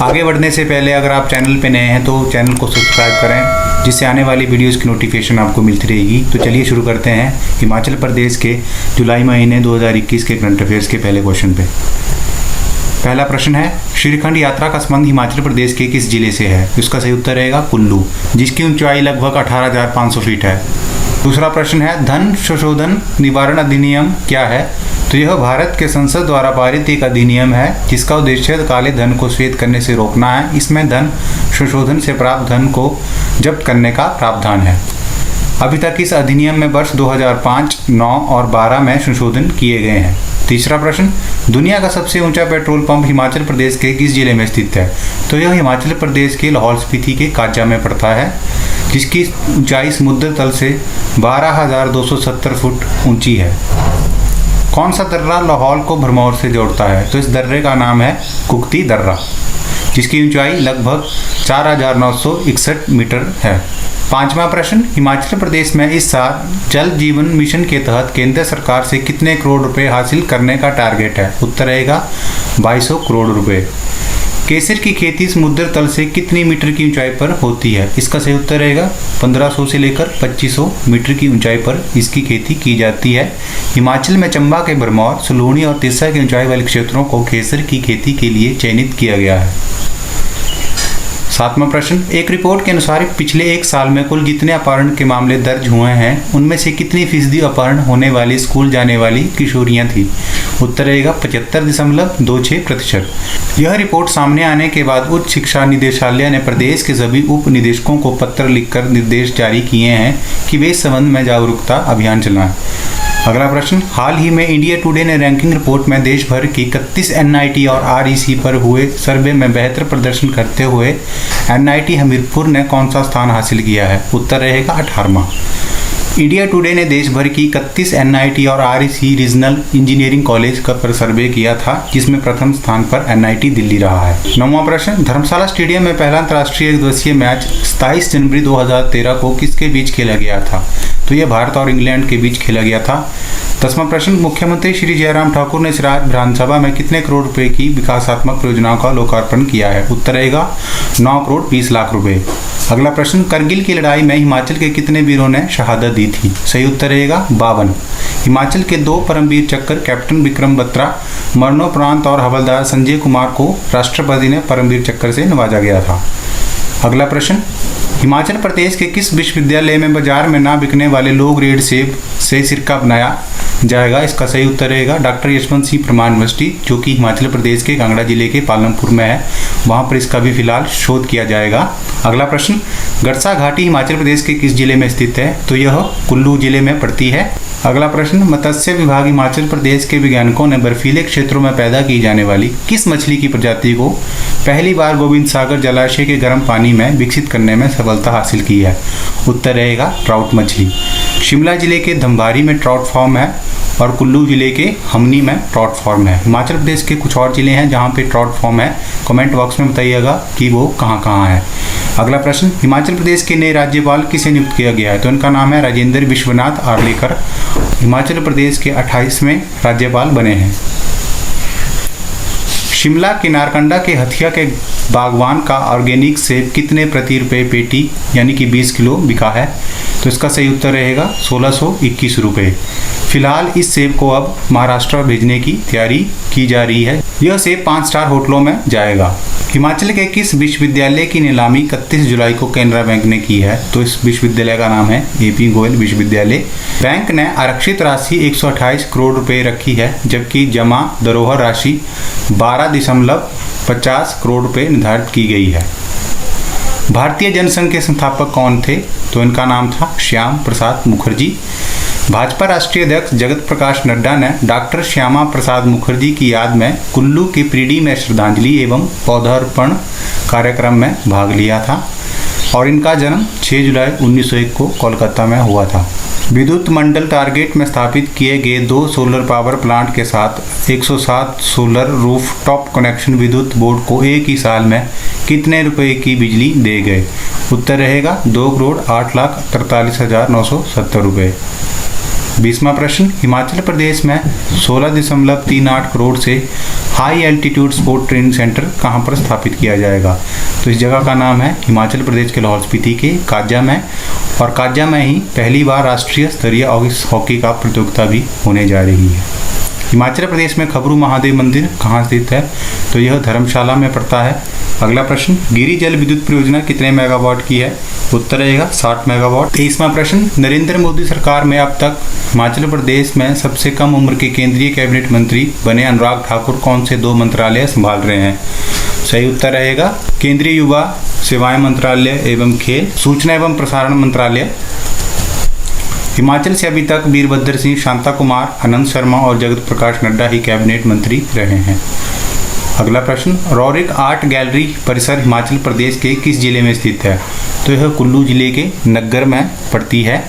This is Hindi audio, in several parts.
आगे बढ़ने से पहले अगर आप चैनल पे नए हैं तो चैनल को सब्सक्राइब करें, जिससे आने वाली वीडियोस की नोटिफिकेशन आपको मिलती रहेगी। तो चलिए शुरू करते हैं हिमाचल प्रदेश के जुलाई महीने 2021 के करंट अफेयर्स के पहले क्वेश्चन पे। पहला प्रश्न है, श्रीखंड यात्रा का संबंध हिमाचल प्रदेश के किस जिले से है? इसका सही उत्तर रहेगा कुल्लू, जिसकी ऊंचाई लगभग 18,500 फीट है। दूसरा प्रश्न है, धन शोषोधन निवारण अधिनियम क्या है? तो यह भारत के संसद द्वारा पारित एक अधिनियम है जिसका उद्देश्य काले धन को श्वेत करने से रोकना है। इसमें धन शोषोधन से प्राप्त धन को जब्त करने का प्रावधान है। अभी तक इस अधिनियम में वर्ष 2005, 9 और 12 में संशोधन किए गए हैं। तीसरा प्रश्न, दुनिया का सबसे ऊंचा पेट्रोल पंप हिमाचल प्रदेश के किस जिले में स्थित है? तो यह हिमाचल प्रदेश के लाहौल स्पीति के काजा में पड़ता है, जिसकी ऊंचाई समुद्र तल से 12,270 फुट ऊंची है। कौन सा दर्रा लाहौल को भरमौर से जोड़ता है? तो इस दर्रे का नाम है कुक्ती दर्रा, जिसकी ऊंचाई लगभग 4,961 मीटर है। पांचवा प्रश्न, हिमाचल प्रदेश में इस साल जल जीवन मिशन के तहत केंद्र सरकार से कितने करोड़ रुपए हासिल करने का टारगेट है? उत्तर रहेगा 2200 करोड़ रुपए। केसर की खेती समुद्र तल से कितनी मीटर की ऊंचाई पर होती है? इसका सही उत्तर रहेगा 1500 से लेकर 2500 मीटर की ऊंचाई पर इसकी खेती की जाती है। हिमाचल में चंबा के भरमौर, सलूणी और तिस्सा की ऊंचाई वाले क्षेत्रों को केसर की खेती के लिए चयनित किया गया है। सातवां प्रश्न, एक रिपोर्ट के अनुसार पिछले एक साल में कुल जितने अपहरण के मामले दर्ज हुए हैं उनमें से कितनी फीसदी अपहरण होने वाली स्कूल जाने वाली किशोरियां थी? उत्तर रहेगा 75.26%। यह रिपोर्ट सामने आने के बाद उच्च शिक्षा निदेशालय ने प्रदेश के सभी उप निदेशकों को पत्र लिखकर निर्देश जारी किए हैं कि वे इस संबंध में जागरूकता अभियान चलाएं। अगला प्रश्न, हाल ही में इंडिया टुडे ने रैंकिंग रिपोर्ट में देश भर की 31 एनआईटी और आरईसी पर हुए सर्वे में बेहतर प्रदर्शन करते हुए एनआईटी हमीरपुर ने कौन सा स्थान हासिल किया है? उत्तर रहेगा 18वां। इंडिया टुडे ने देश भर की 31 एनआईटी और आरईसी रीजनल इंजीनियरिंग कॉलेज का पर सर्वे किया था, जिसमें प्रथम स्थान पर एनआईटी दिल्ली रहा है। नौवां प्रश्न, धर्मशाला स्टेडियम में पहला अंतर्राष्ट्रीय एक दिवसीय मैच 27 जनवरी 2013 को किसके बीच खेला गया था? तो यह भारत और इंग्लैंड के बीच खेला गया था। 10वां प्रश्न, मुख्यमंत्री श्री जयराम ठाकुर ने सिराज विधानसभा में कितने करोड़ रुपए की विकासात्मक परियोजनाओं का लोकार्पण किया है? उत्तर रहेगा 9 करोड़ 20 लाख रुपए। अगला प्रश्न, करगिल की लड़ाई में हिमाचल के कितने वीरों ने शहादत दी थी? सही उत्तर रहेगा 52। हिमाचल के 2 परमवीर चक्र कैप्टन विक्रम बत्रा मरणोपरांत और हवलदार संजय कुमार को राष्ट्रपति ने परमवीर चक्र से नवाजा गया था। अगला प्रश्न, हिमाचल प्रदेश के किस विश्वविद्यालय में बाजार में ना बिकने वाले लो ग्रेड सेब से सिरका बनाया जाएगा? इसका सही उत्तर रहेगा डॉक्टर यशवंत सिंह परमार यूनिवर्सिटी, जो कि हिमाचल प्रदेश के कांगड़ा जिले के पालमपुर में है। वहां पर इसका भी फिलहाल शोध किया जाएगा। अगला प्रश्न, गड़सा घाटी हिमाचल प्रदेश के किस जिले में स्थित है? तो यह कुल्लू जिले में पड़ती है। अगला प्रश्न, मत्स्य विभाग हिमाचल प्रदेश के वैज्ञानिकों ने बर्फीले क्षेत्रों में पैदा की जाने वाली किस मछली की प्रजाति को पहली बार गोविंद सागर जलाशय के गर्म पानी में विकसित करने में सफलता हासिल की है? उत्तर रहेगा ट्राउट मछली। शिमला जिले के धमबारी में ट्राउट फार्म है और कुल्लू जिले के हमनी में ट्राउट फार्म है। हिमाचल प्रदेश के कुछ और जिले हैं जहां पे ट्राउट फार्म है। कमेंट बॉक्स में बताइएगा कि वो कहां कहां है। अगला प्रश्न, हिमाचल प्रदेश के नए राज्यपाल किसे नियुक्त किया गया है? तो इनका नाम है राजेंद्र विश्वनाथ आर्लेकर। हिमाचल प्रदेश के 28वें राज्यपाल बने हैं। शिमला के नारकंडा के हथिया के बागवान का ऑर्गेनिक सेब कितने प्रति रुपए पेटी यानी कि 20 किलो बिका है? तो इसका सही उत्तर रहेगा 1621 रुपये। फिलहाल इस सेब को अब महाराष्ट्र भेजने की तैयारी की जा रही है। यह सेब 5 स्टार होटलों में जाएगा। हिमाचल के किस विश्वविद्यालय की नीलामी 31 जुलाई को कैनरा बैंक ने की है? तो इस विश्वविद्यालय का नाम है एपी गोयल विश्वविद्यालय। बैंक ने आरक्षित राशि 128 करोड़ रुपए रखी है, जबकि जमा धरोहर राशि 12.50 करोड़ रुपए निर्धारित की गई है। भारतीय जनसंघ के संस्थापक कौन थे? तो इनका नाम था श्याम प्रसाद मुखर्जी। भाजपा राष्ट्रीय अध्यक्ष जगत प्रकाश नड्डा ने डॉक्टर श्यामा प्रसाद मुखर्जी की याद में कुल्लू के प्रीडी में श्रद्धांजलि एवं पौधारोपण कार्यक्रम में भाग लिया था और इनका जन्म 6 जुलाई 1901 को कोलकाता में हुआ था। विद्युत मंडल टारगेट में स्थापित किए गए 2 सोलर पावर प्लांट के साथ 107 सोलर रूफ टॉप कनेक्शन विद्युत बोर्ड को एक ही साल में कितने रुपए की बिजली दे गए? उत्तर रहेगा 2 करोड़ 8,43,970 रुपये। 20वां प्रश्न, हिमाचल प्रदेश में 16.38 करोड़ से high altitude sport training centre कहाँ पर स्थापित किया जाएगा? तो इस जगह का नाम है हिमाचल प्रदेश के लाहौल स्पीति के काजा में, और काजा में ही पहली बार राष्ट्रीय स्तरीय हॉकी का प्रतियोगिता भी होने जा रही है। हिमाचल प्रदेश में खबरू महादेव मंदिर कहाँ स्थित है? तो यह धर्मशाला में पड़ता है। अगला प्रश्न, गिरि जल विद्युत परियोजना कितने मेगावाट की है? उत्तर रहेगा 60 मेगावाट। 23वां प्रश्न, नरेंद्र मोदी सरकार में अब तक हिमाचल प्रदेश में सबसे कम उम्र के केंद्रीय कैबिनेट मंत्री बने अनुराग ठाकुर कौन से 2 मंत्रालय संभाल रहे हैं? सही उत्तर रहेगा केंद्रीय युवा सेवाएं मंत्रालय एवं खेल, सूचना एवं प्रसारण मंत्रालय। हिमाचल से अभी तक वीरभद्र सिंह, शांता कुमार, आनंद शर्मा और जगत प्रकाश नड्डा ही कैबिनेट मंत्री रहे हैं। अगला प्रश्न, रौरिक आर्ट गैलरी परिसर हिमाचल प्रदेश के किस जिले में स्थित है? तो यह कुल्लू जिले के नग्गर में पड़ती है।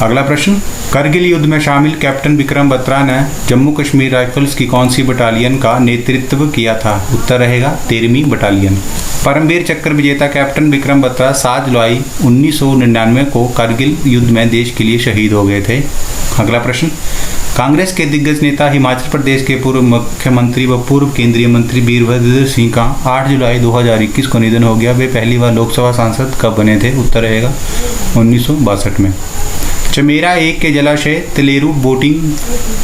अगला प्रश्न, करगिल युद्ध में शामिल कैप्टन विक्रम बत्रा ने जम्मू कश्मीर राइफल्स की कौन सी बटालियन का नेतृत्व किया था? उत्तर रहेगा 13वीं बटालियन। परमवीर चक्र विजेता कैप्टन विक्रम बत्रा 7 जुलाई 1999 को करगिल युद्ध में देश के लिए शहीद हो गए थे। अगला प्रश्न, कांग्रेस के दिग्गज नेता हिमाचल प्रदेश के पूर्व मुख्यमंत्री व पूर्व केंद्रीय मंत्री वीरभद्र सिंह का 8 जुलाई 2021 को निधन हो गया। वे पहली बार लोकसभा सांसद कब बने थे? उत्तर रहेगा 1962 में। चमेरा 1 के जलाशय तिलेरू बोटिंग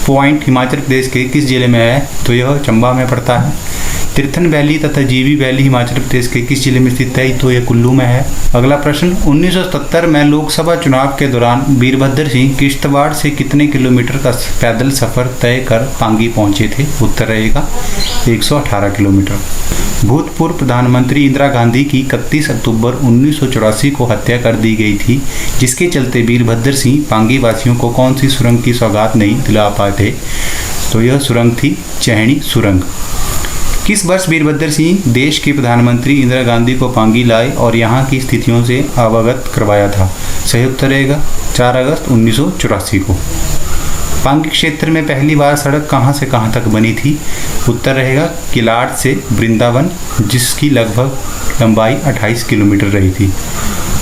पॉइंट हिमाचल प्रदेश के किस जिले में है? तो यह चंबा में पड़ता है। तीर्थन वैली तथा जीवी वैली हिमाचल प्रदेश के किस जिले में स्थित है? तो यह कुल्लू में है। अगला प्रश्न, 1977 में लोकसभा चुनाव के दौरान वीरभद्र सिंह किश्तवाड़ से कितने किलोमीटर का पैदल सफर तय कर पांगी पहुंचे थे? उत्तर रहेगा 118 किलोमीटर। भूतपूर्व प्रधानमंत्री इंदिरा गांधी की 31 अक्टूबर 1984 को हत्या कर दी गई थी, जिसके चलते वीरभद्र सिंह पांगी वासियों को कौन सी सुरंग की सौगात नहीं दिला पाए थे? तो यह सुरंग थी चैहनी सुरंग। किस वर्ष वीरभद्र सिंह देश के प्रधानमंत्री इंदिरा गांधी को पांगी लाए और यहाँ की स्थितियों से अवगत करवाया था? सही उत्तर रहेगा 4 अगस्त 1984 को। पांगी क्षेत्र में पहली बार सड़क कहाँ से कहाँ तक बनी थी? उत्तर रहेगा किलाड़ से वृंदावन, जिसकी लगभग लंबाई 28 किलोमीटर रही थी।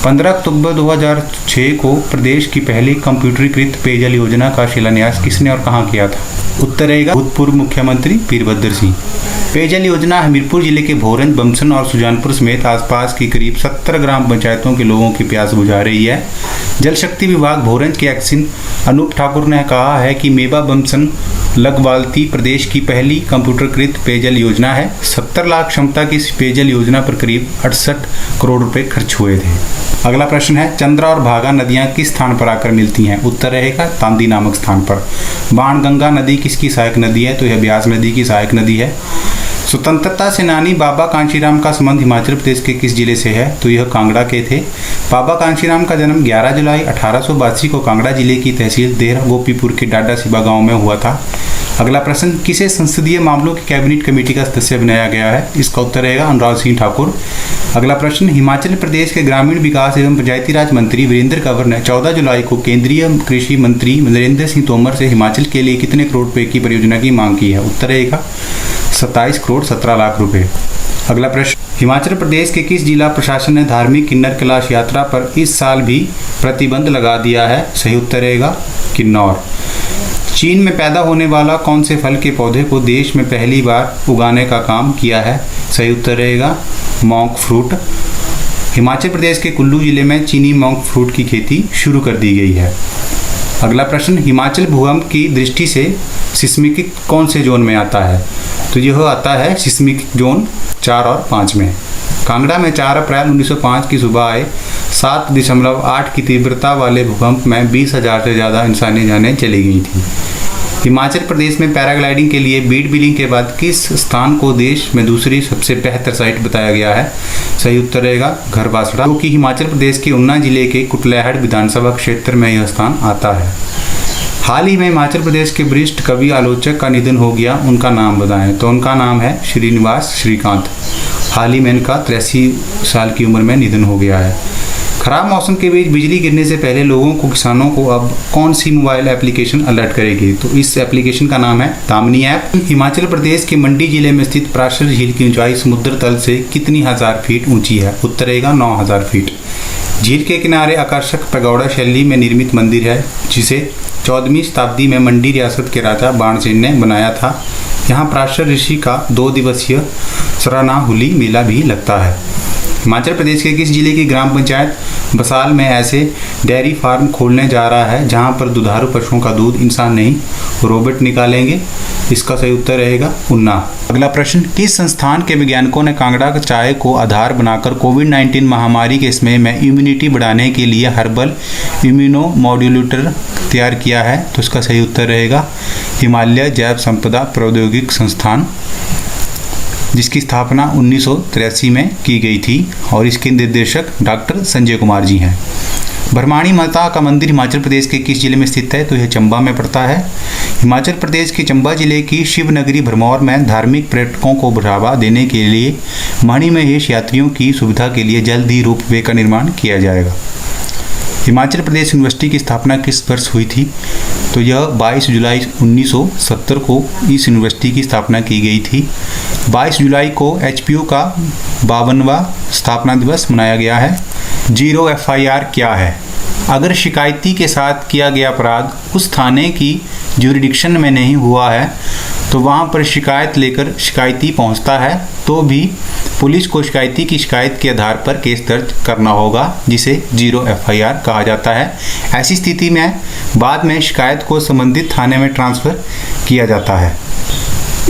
15 अक्टूबर 2006 को प्रदेश की पहली कंप्यूटरीकृत पेयजल योजना का शिलान्यास किसने और कहाँ किया था? उत्तर रहेगा भूतपूर्व मुख्यमंत्री वीरभद्र सिंह। पेयजल योजना हमीरपुर जिले के भोरंज, बमसन और सुजानपुर समेत आसपास की करीब 70 ग्राम पंचायतों के लोगों की प्यास बुझा रही है। जल शक्ति विभाग भोरंज के एक्सिन अनूप ठाकुर ने कहा है कि मेवा बमसन लगवाल्ती प्रदेश की पहली कंप्यूटरकृत पेयजल योजना है। 70 लाख क्षमता की इस पेयजल योजना पर करीब 68 करोड़ रुपए खर्च हुए थे। अगला प्रश्न है, चंद्रा और भागा नदियां किस स्थान पर आकर मिलती हैं? उत्तर रहेगा तांदी नामक स्थान पर। बाणगंगा नदी किसकी सहायक नदी है? तो यह ब्यास नदी की सहायक नदी है। स्वतंत्रता सेनानी बाबा कांशीराम का संबंध हिमाचल प्रदेश के किस जिले से है? तो यह कांगड़ा के थे। बाबा कांशीराम का जन्म 11 जुलाई 1882 को कांगड़ा जिले की तहसील देहरा गोपीपुर के डाडा सिबा गांव में हुआ था। अगला प्रश्न, किसे संसदीय मामलों की कैबिनेट कमेटी का सदस्य बनाया गया है? इसका उत्तर रहेगा अनुराग सिंह ठाकुर। अगला प्रश्न, हिमाचल प्रदेश के ग्रामीण विकास एवं पंचायती राज मंत्री वीरेंद्र कंवर ने 14 जुलाई को केंद्रीय कृषि मंत्री नरेंद्र सिंह तोमर से हिमाचल के लिए कितने करोड़ रुपए की परियोजना की मांग की है? उत्तर रहेगा 27 करोड़ 17 लाख रुपए। अगला प्रश्न, हिमाचल प्रदेश के किस जिला प्रशासन ने धार्मिक किन्नर कैलाश यात्रा पर इस साल भी प्रतिबंध लगा दिया है? सही उत्तर रहेगा किन्नौर। चीन में पैदा होने वाला कौन से फल के पौधे को देश में पहली बार उगाने का काम किया है? सही उत्तर रहेगा मॉन्क फ्रूट। हिमाचल प्रदेश के कुल्लू जिले में चीनी मॉन्क फ्रूट की खेती शुरू कर दी गई है। अगला प्रश्न, हिमाचल भूकंप की दृष्टि से सिस्मिक कौन से जोन में आता है? तो यह आता है सिस्मिक जोन 4 और 5 में। कांगड़ा में 4 अप्रैल 1905 की सुबह आए 7.8 की तीव्रता वाले भूकंप में 20,000 से ज़्यादा इंसानी जानें चली गई थी। हिमाचल प्रदेश में पैराग्लाइडिंग के लिए बीड बिलिंग के बाद किस स्थान को देश में दूसरी सबसे बेहतर साइट बताया गया है? सही उत्तर रहेगा घरबासड़ा, जो कि हिमाचल प्रदेश के ऊना जिले के कुटलैहड़ विधानसभा क्षेत्र में यह स्थान आता है। हाल ही में हिमाचल प्रदेश के वरिष्ठ कवि आलोचक का निधन हो गया, उनका नाम बताएं। तो उनका नाम है श्रीनिवास श्रीकांत। हाल ही में इनका 83 साल की उम्र में निधन हो गया है। खराब मौसम के बीच बिजली गिरने से पहले लोगों को, किसानों को अब कौन सी मोबाइल एप्लीकेशन अलर्ट करेगी? तो इस एप्लीकेशन का नाम है दामिनी ऐप। हिमाचल प्रदेश के मंडी जिले में स्थित पराशर झील की ऊंचाई समुद्र तल से कितनी हजार फीट ऊंची है? उत्तर रहेगा 9,000 फीट। झील के किनारे आकर्षक पैगोडा शैली में निर्मित मंदिर है, जिसे 14वीं शताब्दी में मंडी रियासत के राजा बाणसेन ने बनाया था। यहाँ पराशर ऋषि का 2 दिवसीय सरानाहुली मेला भी लगता है। हिमाचल प्रदेश के किस जिले की ग्राम पंचायत बसाल में ऐसे डेयरी फार्म खोलने जा रहा है जहां पर दुधारू पशुओं का दूध इंसान नहीं रोबोट निकालेंगे? इसका सही उत्तर रहेगा ऊना। अगला प्रश्न, किस संस्थान के वैज्ञानिकों ने कांगड़ा चाय को आधार बनाकर कोविड-19 महामारी के समय में इम्यूनिटी बढ़ाने के लिए हर्बल इम्यूनोमॉड्यूलेटर तैयार किया है? तो इसका सही उत्तर रहेगा हिमालय जैव संपदा प्रौद्योगिक संस्थान, जिसकी स्थापना 1983 में की गई थी और इसके निर्देशक डॉक्टर संजय कुमार जी हैं। भरमाणी माता का मंदिर हिमाचल प्रदेश के किस जिले में स्थित है? तो यह चंबा में पड़ता है। हिमाचल प्रदेश के चंबा जिले की शिव नगरी भरमौर में धार्मिक पर्यटकों को बढ़ावा देने के लिए मणिमहेश यात्रियों की सुविधा के लिए जल्द ही रोपवे का निर्माण किया जाएगा। हिमाचल प्रदेश यूनिवर्सिटी की स्थापना किस वर्ष हुई थी? तो यह 22 जुलाई 1970 को इस यूनिवर्सिटी की स्थापना की गई थी। 22 जुलाई को HPU का 52वां स्थापना दिवस मनाया गया है। जीरो FIR क्या है? अगर शिकायती के साथ किया गया अपराध उस थाने की ज्यूरिडिक्शन में नहीं हुआ है तो वहां पर शिकायत लेकर शिकायती पहुंचता है तो भी पुलिस को शिकायती की शिकायत के आधार पर केस दर्ज करना होगा, जिसे जीरो FIR कहा जाता है। ऐसी स्थिति में बाद में शिकायत को संबंधित थाने में ट्रांसफ़र किया जाता है।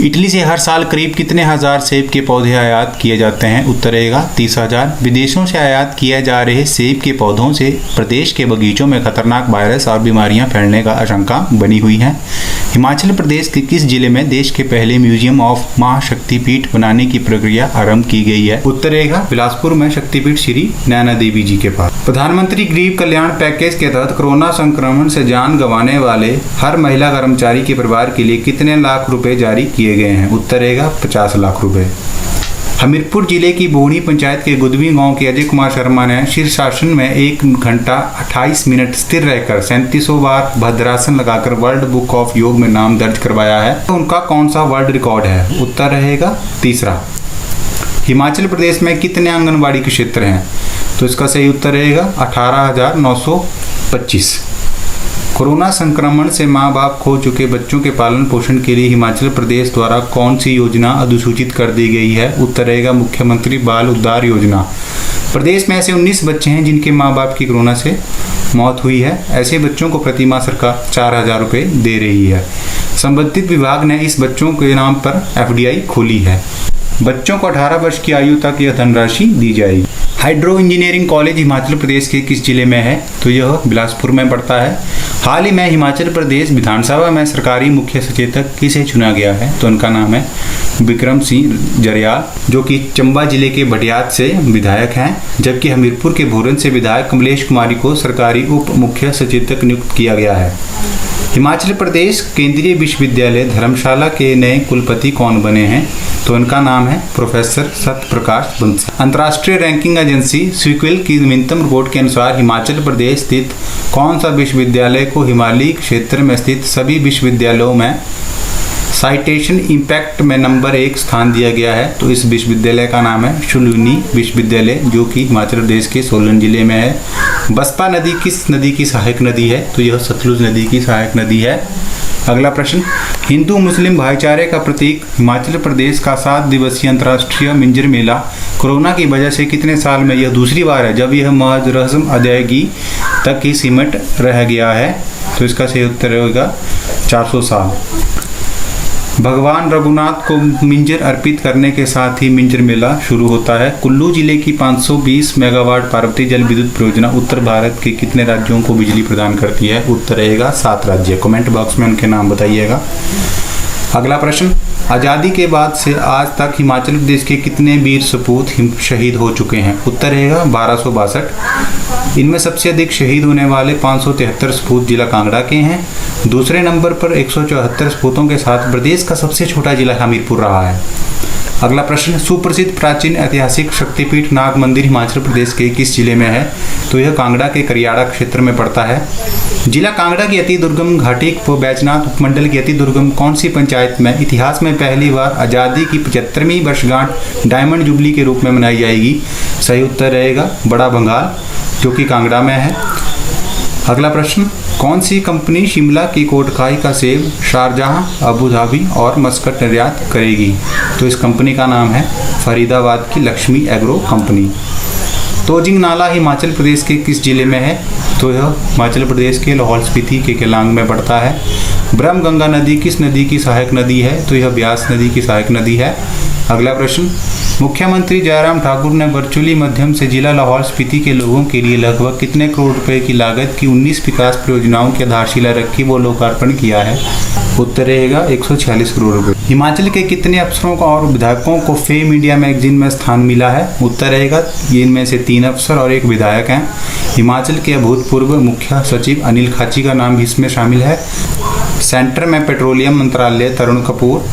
इटली से हर साल करीब कितने हजार सेब के पौधे आयात किए जाते हैं? उत्तर रहेगा 30,000। विदेशों से आयात किए जा रहे सेब के पौधों से प्रदेश के बगीचों में खतरनाक वायरस और बीमारियां फैलने का आशंका बनी हुई है। हिमाचल प्रदेश के किस जिले में देश के पहले म्यूजियम ऑफ महाशक्तिपीठ बनाने की प्रक्रिया आरंभ की गई है? उत्तर रहेगा बिलासपुर में शक्तिपीठ श्री नैना देवी जी के पास। प्रधानमंत्री गरीब कल्याण पैकेज के तहत कोरोना संक्रमण से जान गंवाने वाले हर महिला कर्मचारी के परिवार के लिए कितने लाख रुपए जारी किए गए हैं? उत्तर रहेगा 50 लाख रुपए। हमीरपुर जिले की बोहनी पंचायत के गुदवी गांव के अजय कुमार शर्मा ने शीर्षासन में 1 घंटा 28 मिनट स्थिर रहकर 37 बार भद्रासन लगाकर वर्ल्ड बुक ऑफ योग में नाम दर्ज करवाया है। तो उनका कौन सा वर्ल्ड रिकॉर्ड है? उत्तर रहेगा तीसरा। हिमाचल प्रदेश में कितने आंगनबाड़ी के क्षेत्र हैं? तो इसका सही उत्तर रहेगा 18,925। कोरोना संक्रमण से मां बाप खो चुके बच्चों के पालन पोषण के लिए हिमाचल प्रदेश द्वारा कौन सी योजना अधिसूचित कर दी गई है? उत्तर रहेगा मुख्यमंत्री बाल उद्धार योजना। प्रदेश में ऐसे 19 बच्चे हैं जिनके मां बाप की कोरोना से मौत हुई है। ऐसे बच्चों को प्रतिमाह सरकार 4,000 रुपये दे रही है। संबंधित विभाग ने इस बच्चों के नाम पर FDI खोली है। बच्चों को 18 वर्ष की आयु तक यह धनराशि दी जाएगी। Hydro engineering college Himachal Pradesh के किस जिले में है? तो यह बिलासपुर में पड़ता है। हाल ही में हिमाचल प्रदेश विधानसभा में सरकारी मुख्य सचेतक किसे चुना गया है? तो उनका नाम है विक्रम सिंह जरियाल, जो कि चंबा जिले के भटियात से विधायक हैं, जबकि हमीरपुर के भोरन से विधायक कमलेश कुमारी को सरकारी उप मुख्य सचेतक नियुक्त किया गया है। हिमाचल प्रदेश केंद्रीय विश्वविद्यालय धर्मशाला के नए कुलपति कौन बने हैं? तो उनका नाम है प्रोफेसर सत्यप्रकाश बंसल। अंतर्राष्ट्रीय रैंकिंग एजेंसी स्वीक्विल की नवीनतम रिपोर्ट के अनुसार हिमाचल प्रदेश स्थित कौन सा विश्वविद्यालय को हिमालयी क्षेत्र में स्थित सभी विश्वविद्यालयों में साइटेशन इम्पैक्ट में नंबर 1 स्थान दिया गया है? तो इस विश्वविद्यालय का नाम है शुलिनी विश्वविद्यालय, जो कि हिमाचल प्रदेश के सोलन जिले में है। बसपा नदी किस नदी की सहायक नदी है? तो यह सतलुज नदी की सहायक नदी है। अगला प्रश्न, हिंदू मुस्लिम भाईचारे का प्रतीक हिमाचल प्रदेश का 7 दिवसीय अंतर्राष्ट्रीय मिंजर मेला कोरोना की वजह से कितने साल में यह दूसरी बार है जब यह महज रस्म अदायगी तक ही सिमट रह गया है? तो इसका सही उत्तर होगा 400 साल। भगवान रघुनाथ को मिंजर अर्पित करने के साथ ही मिंजर मेला शुरू होता है। कुल्लू जिले की 520 मेगावाट पार्वती जल विद्युत परियोजना उत्तर भारत के कितने राज्यों को बिजली प्रदान करती है? उत्तर रहेगा 7 राज्य। कमेंट बॉक्स में उनके नाम बताइएगा। अगला प्रश्न, आज़ादी के बाद से आज तक हिमाचल प्रदेश के कितने वीर सपूत शहीद हो चुके हैं? उत्तर रहेगा 1262। इनमें सबसे अधिक शहीद होने वाले 573 सपूत जिला कांगड़ा के हैं। दूसरे नंबर पर 174 सपूतों के साथ प्रदेश का सबसे छोटा जिला हमीरपुर रहा है। अगला प्रश्न, सुप्रसिद्ध प्राचीन ऐतिहासिक शक्तिपीठ नाग मंदिर हिमाचल प्रदेश के किस जिले में है? तो यह कांगड़ा के करियाड़ा क्षेत्र में पड़ता है। जिला कांगड़ा की अति दुर्गम घाटी व बैजनाथ उपमंडल की अति दुर्गम कौन सी पंचायत में इतिहास में पहली बार आज़ादी की 75वीं वर्षगांठ डायमंड जुबली के रूप में मनाई जाएगी? सही उत्तर रहेगा बड़ा भंगाल, जो कि कांगड़ा में है। अगला प्रश्न, कौन सी कंपनी शिमला की कोटखाई का सेब शारजाह, अबू धाबी और मस्कट निर्यात करेगी? तो इस कंपनी का नाम है फरीदाबाद की लक्ष्मी एग्रो कंपनी। तोजिंग नाला हिमाचल प्रदेश के किस जिले में है? तो यह हिमाचल प्रदेश के लाहौल स्पीति के केलांग में पड़ता है। ब्रह्मगंगा नदी किस नदी की सहायक नदी है? तो यह ब्यास नदी की सहायक नदी है। अगला प्रश्न, मुख्यमंत्री जयराम ठाकुर ने वर्चुअली माध्यम से जिला लाहौल स्पीति के लोगों के लिए लगभग कितने करोड़ रुपए की लागत की 19 विकास परियोजनाओं की आधारशिला रखी व लोकार्पण किया है? उत्तर रहेगा 146 करोड़ रुपए। हिमाचल के कितने अफसरों को और विधायकों को फेम इंडिया मैगजीन में स्थान मिला है? उत्तर रहेगा इनमें से 3 अफसर और 1 विधायक हैं। हिमाचल के भूतपूर्व मुख्य सचिव अनिल खाची का नाम भी इसमें शामिल है। सेंटर में पेट्रोलियम मंत्रालय तरुण कपूर,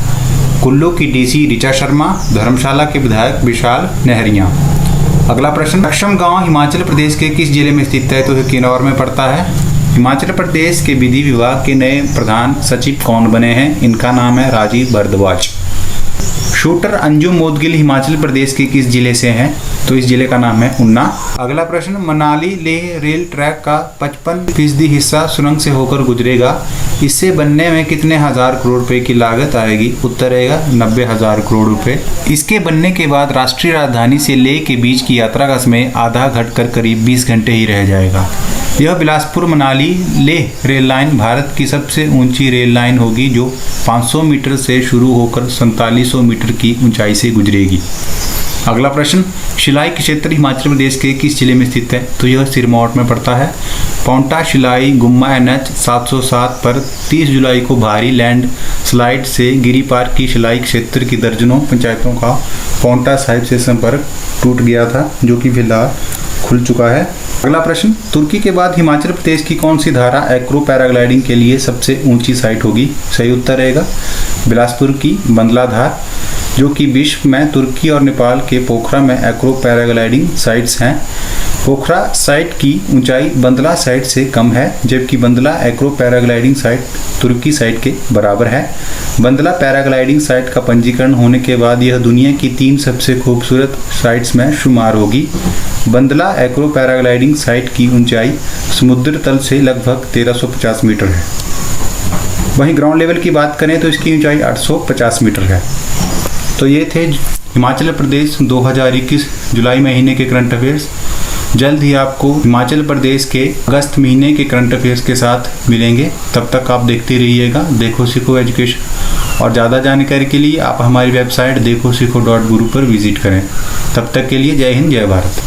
कुल्लू की डीसी ऋचा शर्मा, धर्मशाला के विधायक विशाल नेहरिया। अगला प्रश्न, अक्षम गांव हिमाचल प्रदेश के किस जिले में स्थित है? तो यह किन्नौर में पड़ता है। हिमाचल प्रदेश के विधि विभाग के नए प्रधान सचिव कौन बने हैं? इनका नाम है राजीव भारद्वाज। शूटर अंजुम मोदगिल हिमाचल प्रदेश के किस जिले से हैं? तो इस जिले का नाम है ऊना। अगला प्रश्न, मनाली लेह रेल ट्रैक का 55% हिस्सा सुरंग से होकर गुजरेगा। इससे बनने में कितने हजार करोड़ रुपए की लागत आएगी? उत्तर रहेगा 90,000 करोड़ रुपए। इसके बनने के बाद राष्ट्रीय राजधानी से लेह के बीच की यात्रा का समय आधा घटकर करीब 20 घंटे ही रह जाएगा। यह बिलासपुर मनाली लेह रेल लाइन भारत की सबसे ऊंची रेल लाइन होगी, जो 500 मीटर से शुरू होकर 4700 मीटर की ऊंचाई से गुजरेगी। अगला प्रश्न, शिलाई क्षेत्र हिमाचल प्रदेश के किस जिले में स्थित है? तो यह सिरमौर में पड़ता है। पौंटा शिलाई गुम्मा NH 707 पर 30 जुलाई को भारी लैंड स्लाइड से गिरिपार की शिलाई क्षेत्र की दर्जनों पंचायतों का पौंटा साहिब से संपर्क टूट गया था, जो कि फिलहाल खुल चुका है। अगला प्रश्न, तुर्की के बाद हिमाचल प्रदेश की कौन सी धारा एक्रो पैराग्लाइडिंग के लिए सबसे ऊंची साइट होगी? सही उत्तर रहेगा बिलासपुर की बंदला धार, जो कि विश्व में तुर्की और नेपाल के पोखरा में एक्रो पैराग्लाइडिंग साइट्स हैं। पोखरा साइट की ऊंचाई बंदला साइट से कम है, जबकि बंदला एक्रो पैराग्लाइडिंग साइट तुर्की साइट के बराबर है। बंदला पैराग्लाइडिंग साइट का पंजीकरण होने के बाद यह दुनिया की 3 सबसे खूबसूरत साइट्स में शुमार होगी। बंदला एक्रो पैराग्लाइडिंग साइट की ऊंचाई समुद्र तल से लगभग 1350 मीटर है। वहीं ग्राउंड लेवल की बात करें तो इसकी ऊंचाई 850 मीटर है। तो ये थे हिमाचल प्रदेश 2021 जुलाई महीने के करंट अफेयर्स। जल्द ही आपको हिमाचल प्रदेश के अगस्त महीने के करंट अफेयर्स के साथ मिलेंगे। तब तक आप देखते रहिएगा देखो सीखो एजुकेशन, और ज़्यादा जानकारी के लिए आप हमारी वेबसाइट देखो सीखो .guru पर विजिट करें। तब तक के लिए जय हिंद जय भारत।